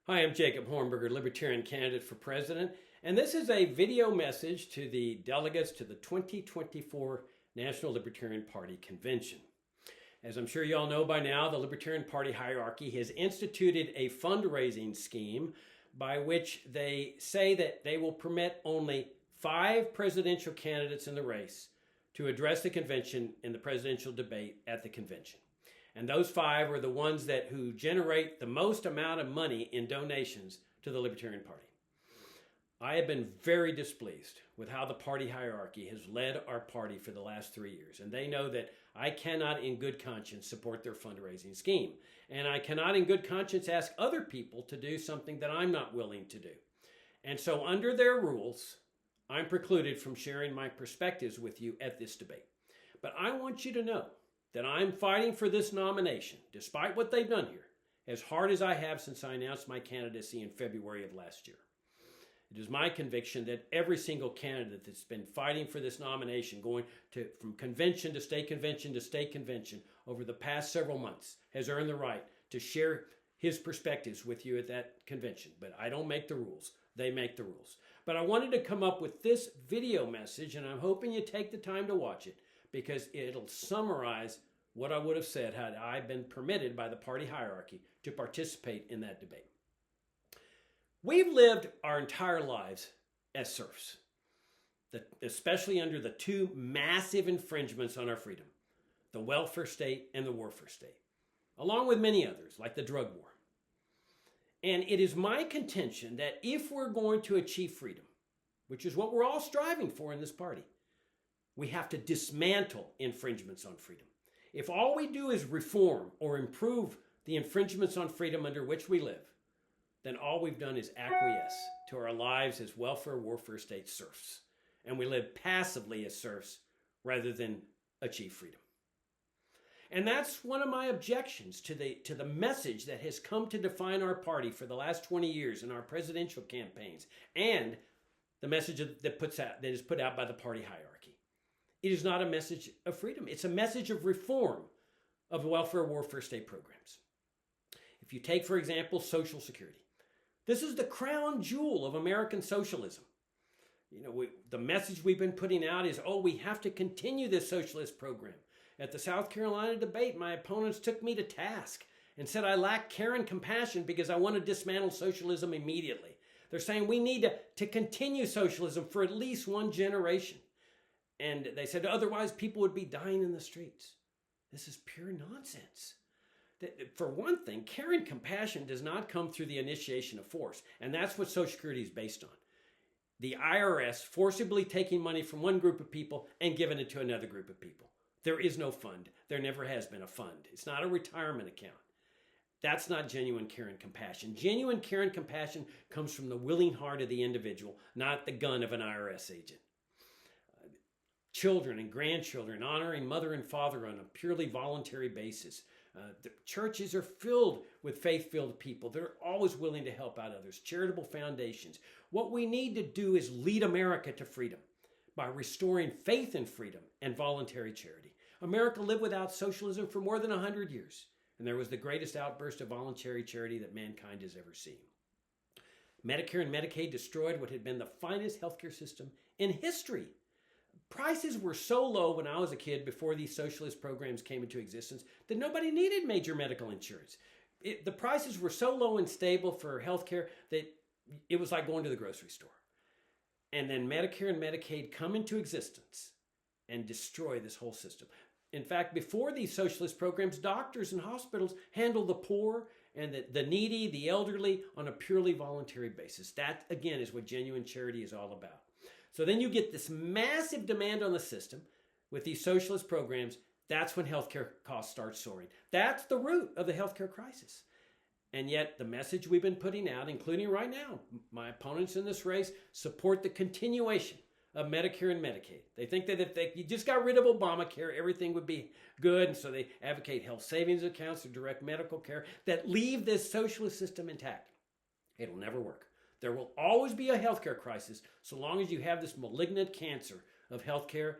Hi, I'm Jacob Hornberger, Libertarian candidate for president, and this is a video message to the delegates to the 2024 National Libertarian Party Convention. As I'm sure you all know by now, the Libertarian Party hierarchy has instituted a fundraising scheme by which they say that they will permit only 5 presidential candidates in the race to address the convention in the presidential debate at the convention. And those 5 are the ones who generate the most amount of money in donations to the Libertarian Party. I have been very displeased with how the party hierarchy has led our party for the last 3 years. And they know that I cannot in good conscience support their fundraising scheme. And I cannot in good conscience ask other people to do something that I'm not willing to do. And so under their rules, I'm precluded from sharing my perspectives with you at this debate. But I want you to know that I'm fighting for this nomination, despite what they've done here, as hard as I have since I announced my candidacy in February of last year. It is my conviction that every single candidate that's been fighting for this nomination, going from convention to state convention to state convention over the past several months, has earned the right to share his perspectives with you at that convention. But I don't make the rules. They make the rules. But I wanted to come up with this video message, and I'm hoping you take the time to watch it, because it'll summarize what I would have said had I been permitted by the party hierarchy to participate in that debate. We've lived our entire lives as serfs, especially under the 2 massive infringements on our freedom, the welfare state and the warfare state, along with many others like the drug war. And it is my contention that if we're going to achieve freedom, which is what we're all striving for in this party, we have to dismantle infringements on freedom. If all we do is reform or improve the infringements on freedom under which we live, then all we've done is acquiesce to our lives as welfare warfare state serfs. And we live passively as serfs rather than achieve freedom. And that's one of my objections to the message that has come to define our party for the last 20 years in our presidential campaigns, and the message that is put out by the party hierarchy. It is not a message of freedom. It's a message of reform of welfare warfare state programs. If you take, for example, Social Security, this is the crown jewel of American socialism. The message we've been putting out is, we have to continue this socialist program. At the South Carolina debate, my opponents took me to task and said I lack care and compassion because I want to dismantle socialism immediately. They're saying we need to continue socialism for at least 1 generation. And they said otherwise people would be dying in the streets. This is pure nonsense. For one thing, care and compassion does not come through the initiation of force. And that's what Social Security is based on. The IRS forcibly taking money from one group of people and giving it to another group of people. There is no fund. There never has been a fund. It's not a retirement account. That's not genuine care and compassion. Genuine care and compassion comes from the willing heart of the individual, not the gun of an IRS agent. Children and grandchildren honoring mother and father on a purely voluntary basis. The churches are filled with faith-filled people. They're always willing to help out others. Charitable foundations. What we need to do is lead America to freedom by restoring faith in freedom and voluntary charity. America lived without socialism for more than 100 years, and there was the greatest outburst of voluntary charity that mankind has ever seen. Medicare and Medicaid destroyed what had been the finest healthcare system in history. Prices were so low when I was a kid, before these socialist programs came into existence, that nobody needed major medical insurance. The prices were so low and stable for healthcare that it was like going to the grocery store. And then Medicare and Medicaid come into existence and destroy this whole system. In fact, before these socialist programs, doctors and hospitals handled the poor and the needy, the elderly, on a purely voluntary basis. That, again, is what genuine charity is all about. So then you get this massive demand on the system with these socialist programs. That's when healthcare costs start soaring. That's the root of the healthcare crisis. And yet the message we've been putting out, including right now, my opponents in this race support the continuation of Medicare and Medicaid. They think that if you just got rid of Obamacare, everything would be good. And so they advocate health savings accounts or direct medical care that leave this socialist system intact. It'll never work. There will always be a healthcare crisis so long as you have this malignant cancer of healthcare,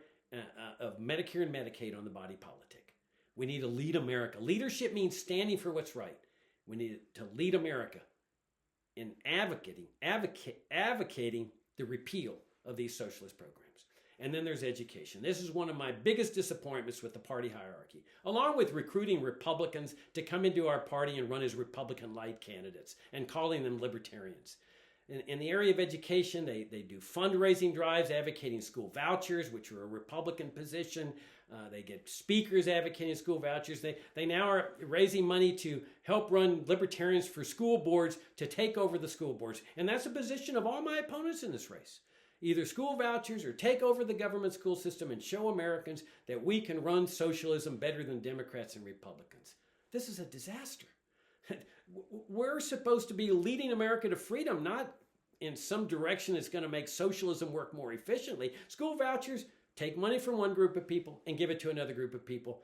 of Medicare and Medicaid on the body politic. We need to lead America. Leadership means standing for what's right. We need to lead America in advocating the repeal of these socialist programs. And then there's education. This is one of my biggest disappointments with the party hierarchy, along with recruiting Republicans to come into our party and run as Republican-light candidates and calling them libertarians. In the area of education, they do fundraising drives advocating school vouchers, which are a Republican position. They get speakers advocating school vouchers. They now are raising money to help run libertarians for school boards to take over the school boards. And that's a position of all my opponents in this race. Either school vouchers or take over the government school system and show Americans that we can run socialism better than Democrats and Republicans. This is a disaster. We're supposed to be leading America to freedom, not in some direction that's going to make socialism work more efficiently. School vouchers take money from one group of people and give it to another group of people.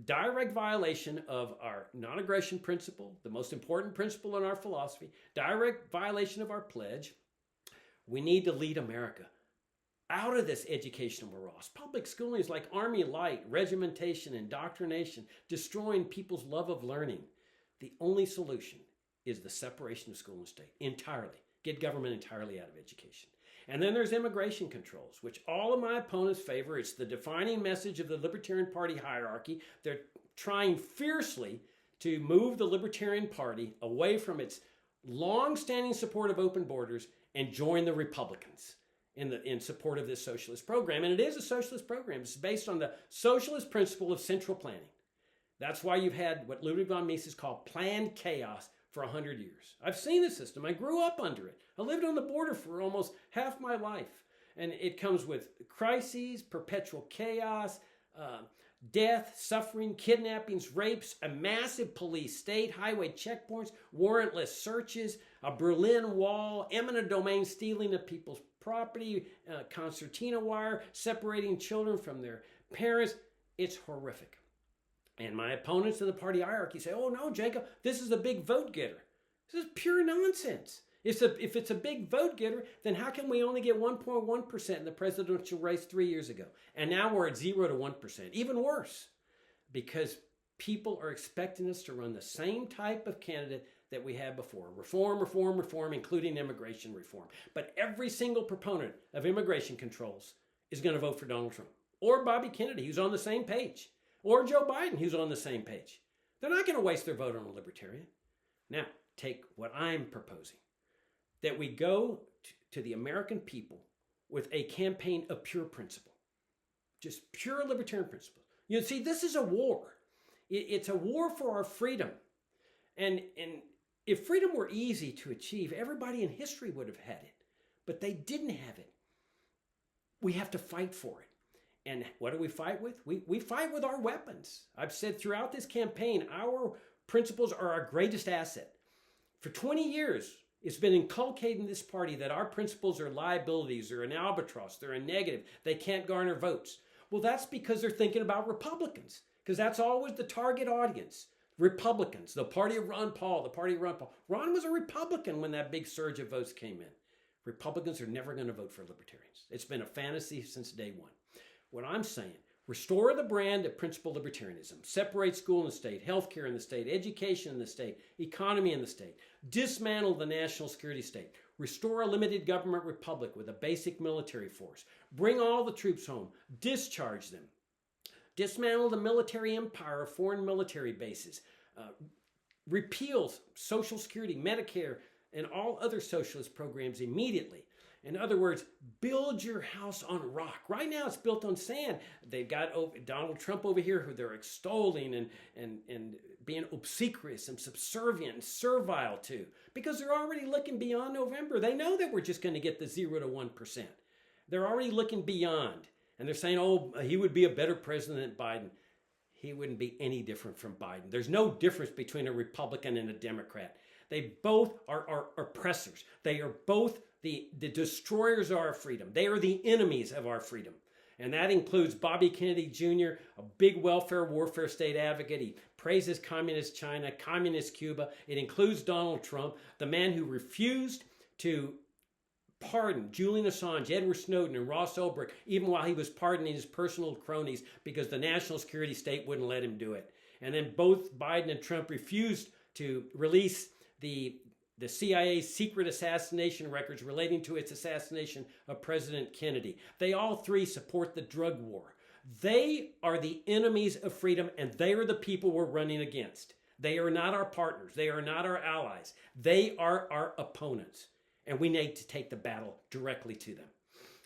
Direct violation of our non-aggression principle, the most important principle in our philosophy, direct violation of our pledge. We need to lead America out of this educational morass. Public schooling is like Army light, regimentation, indoctrination, destroying people's love of learning. The only solution is the separation of school and state entirely. Get government entirely out of education. And then there's immigration controls, which all of my opponents favor. It's the defining message of the Libertarian Party hierarchy. They're trying fiercely to move the Libertarian Party away from its long-standing support of open borders and join the Republicans in support of this socialist program. And it is a socialist program. It's based on the socialist principle of central planning. That's why you've had what Ludwig von Mises called planned chaos for 100 years. I've seen the system. I grew up under it. I lived on the border for almost half my life. And it comes with crises, perpetual chaos, death, suffering, kidnappings, rapes, a massive police state, highway checkpoints, warrantless searches, a Berlin Wall, eminent domain stealing of people's property, concertina wire, separating children from their parents. It's horrific. And my opponents in the party hierarchy say, oh no, Jacob, this is a big vote getter. This is pure nonsense. If it's a big vote getter, then how can we only get 1.1% in the presidential race 3 years ago? And now we're at 0 to 1%. Even worse, because people are expecting us to run the same type of candidate that we had before. Reform, reform, reform, including immigration reform. But every single proponent of immigration controls is going to vote for Donald Trump. Or Bobby Kennedy, who's on the same page. Or Joe Biden, who's on the same page. They're not going to waste their vote on a libertarian. Now, take what I'm proposing. That we go to the American people with a campaign of pure principle. Just pure libertarian principles. You see, this is a war. It's a war for our freedom. And if freedom were easy to achieve, everybody in history would have had it. But they didn't have it. We have to fight for it. And what do we fight with? We fight with our weapons. I've said throughout this campaign, our principles are our greatest asset. For 20 years, it's been inculcated in this party that our principles are liabilities, they're an albatross, they're a negative, they can't garner votes. Well, that's because they're thinking about Republicans, because that's always the target audience. Republicans, the party of Ron Paul, the party of Ron Paul. Ron was a Republican when that big surge of votes came in. Republicans are never going to vote for libertarians. It's been a fantasy since day one. What I'm saying, restore the brand of principled libertarianism. Separate school and state, healthcare in the state, education in the state, economy in the state. Dismantle the national security state. Restore a limited government republic with a basic military force. Bring all the troops home. Discharge them. Dismantle the military empire of foreign military bases. Repeal Social Security, Medicare, and all other socialist programs immediately. In other words, build your house on rock. Right now it's built on sand. They've got Donald Trump over here who they're extolling and being obsequious and subservient and servile to, because they're already looking beyond November. They know that we're just going to get the 0 to 1%. They're already looking beyond. And they're saying, oh, he would be a better president than Biden. He wouldn't be any different from Biden. There's no difference between a Republican and a Democrat. They both are oppressors. They are both the destroyers of our freedom. They are the enemies of our freedom. And that includes Bobby Kennedy Jr., a big welfare warfare state advocate. He praises communist China, communist Cuba. It includes Donald Trump, the man who refused to pardon Julian Assange, Edward Snowden, and Ross Ulbricht, even while he was pardoning his personal cronies because the national security state wouldn't let him do it. And then both Biden and Trump refused to release the the CIA's secret assassination records relating to its assassination of President Kennedy. They all three support the drug war. They are the enemies of freedom, and they are the people we're running against. They are not our partners. They are not our allies. They are our opponents, and we need to take the battle directly to them.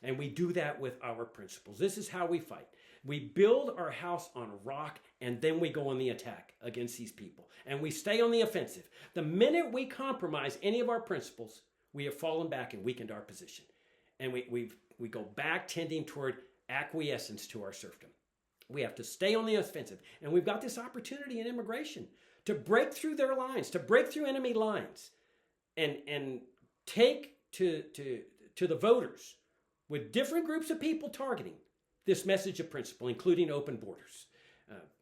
And we do that with our principles. This is how we fight. We build our house on rock, and then we go on the attack against these people. And we stay on the offensive. The minute we compromise any of our principles, we have fallen back and weakened our position. And we go back tending toward acquiescence to our serfdom. We have to stay on the offensive. And we've got this opportunity in immigration to break through their lines, to break through enemy lines, and take to the voters with different groups of people targeting this message of principle, including open borders.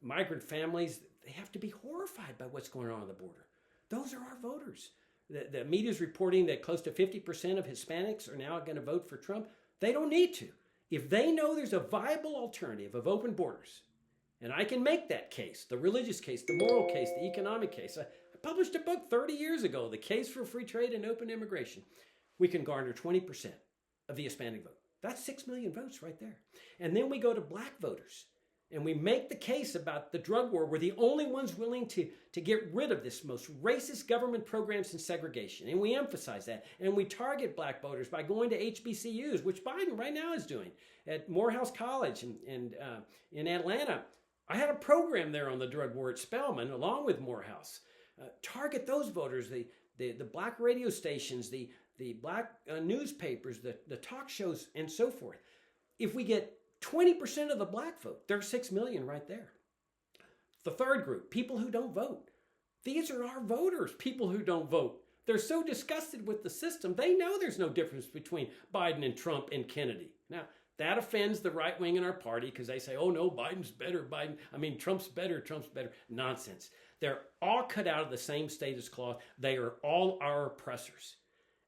Migrant families, they have to be horrified by what's going on the border. Those are our voters. The media is reporting that close to 50% of Hispanics are now going to vote for Trump. They don't need to. If they know there's a viable alternative of open borders, and I can make that case, the religious case, the moral case, the economic case. I published a book 30 years ago, The Case for Free Trade and Open Immigration. We can garner 20% of the Hispanic vote. That's 6 million votes right there. And then we go to black voters, and we make the case about the drug war. We're the only ones willing to get rid of this most racist government programs and segregation. And we emphasize that. And we target black voters by going to HBCUs, which Biden right now is doing. At Morehouse College and in Atlanta, I had a program there on the drug war at Spelman, along with Morehouse. Target those voters, the black radio stations, the black newspapers, the talk shows, and so forth. If we get 20% of the black vote, there's 6 million right there. The third group, people who don't vote. These are our voters, people who don't vote. They're so disgusted with the system, they know there's no difference between Biden and Trump and Kennedy. Now, that offends the right wing in our party because they say, oh no, Trump's better, Trump's better. Nonsense. They're all cut out of the same status cloth. They are all our oppressors.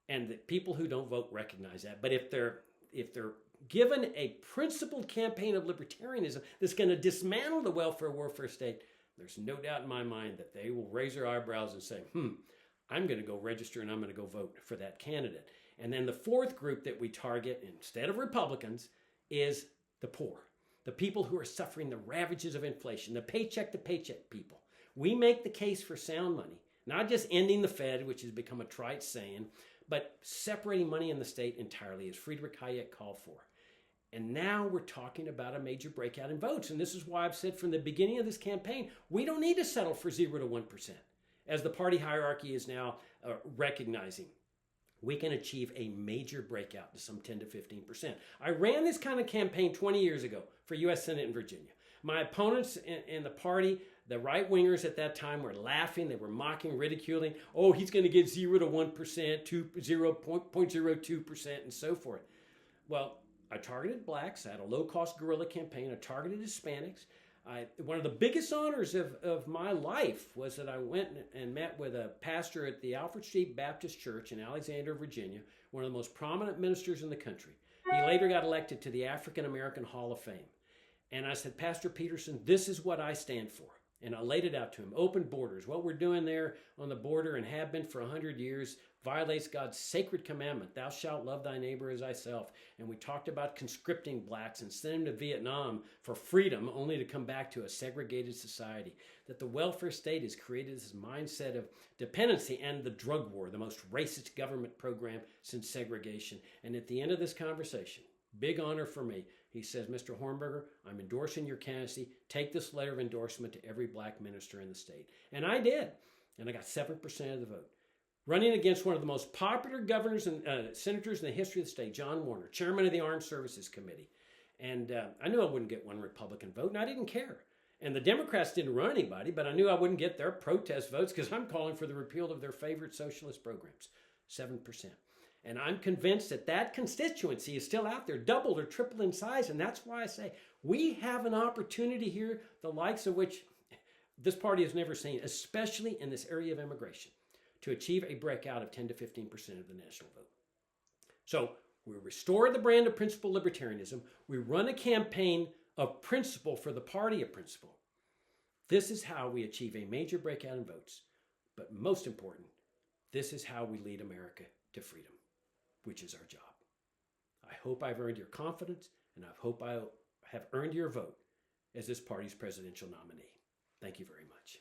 And the people who don't vote recognize that. But if they're given a principled campaign of libertarianism that's going to dismantle the welfare state, there's no doubt in my mind that they will raise their eyebrows and say, I'm going to go register and I'm going to go vote for that candidate. And then the fourth group that we target, instead of Republicans, is the poor, the people who are suffering the ravages of inflation, the paycheck-to-paycheck people. We make the case for sound money, not just ending the Fed, which has become a trite saying, but separating money in the state entirely, as Friedrich Hayek called for. And now we're talking about a major breakout in votes. And this is why I've said from the beginning of this campaign, we don't need to settle for 0 to 1%, as the party hierarchy is now recognizing. We can achieve a major breakout to some 10 to 15%. I ran this kind of campaign 20 years ago for U.S. Senate in Virginia. My opponents in the party, the right-wingers at that time, were laughing. They were mocking, ridiculing. Oh, he's going to get 0 to 1%, 0.02%, and so forth. Well, I targeted blacks. I had a low-cost guerrilla campaign. I targeted Hispanics. One of the biggest honors of my life was that I went and met with a pastor at the Alfred Street Baptist Church in Alexandria, Virginia, one of the most prominent ministers in the country. He later got elected to the African American Hall of Fame. And I said, Pastor Peterson, this is what I stand for. And I laid it out to him. Open borders. What we're doing there on the border and have been for 100 years violates God's sacred commandment. Thou shalt love thy neighbor as thyself. And we talked about conscripting blacks and sending them to Vietnam for freedom, only to come back to a segregated society. That the welfare state has created this mindset of dependency and the drug war, the most racist government program since segregation. And at the end of this conversation, big honor for me, he says, Mr. Hornberger, I'm endorsing your candidacy. Take this letter of endorsement to every black minister in the state. And I did. And I got 7% of the vote. Running against one of the most popular governors and senators in the history of the state, John Warner, chairman of the Armed Services Committee. And I knew I wouldn't get one Republican vote, and I didn't care. And the Democrats didn't run anybody, but I knew I wouldn't get their protest votes because I'm calling for the repeal of their favorite socialist programs, 7%. And I'm convinced that that constituency is still out there, doubled or tripled in size. And that's why I say we have an opportunity here, the likes of which this party has never seen, especially in this area of immigration, to achieve a breakout of 10 to 15% of the national vote. So we restore the brand of principled libertarianism. We run a campaign of principle for the party of principle. This is how we achieve a major breakout in votes. But most important, This is how we lead America to freedom, which is our job. I hope I've earned your confidence, and I hope I have earned your vote as this party's presidential nominee. Thank you very much.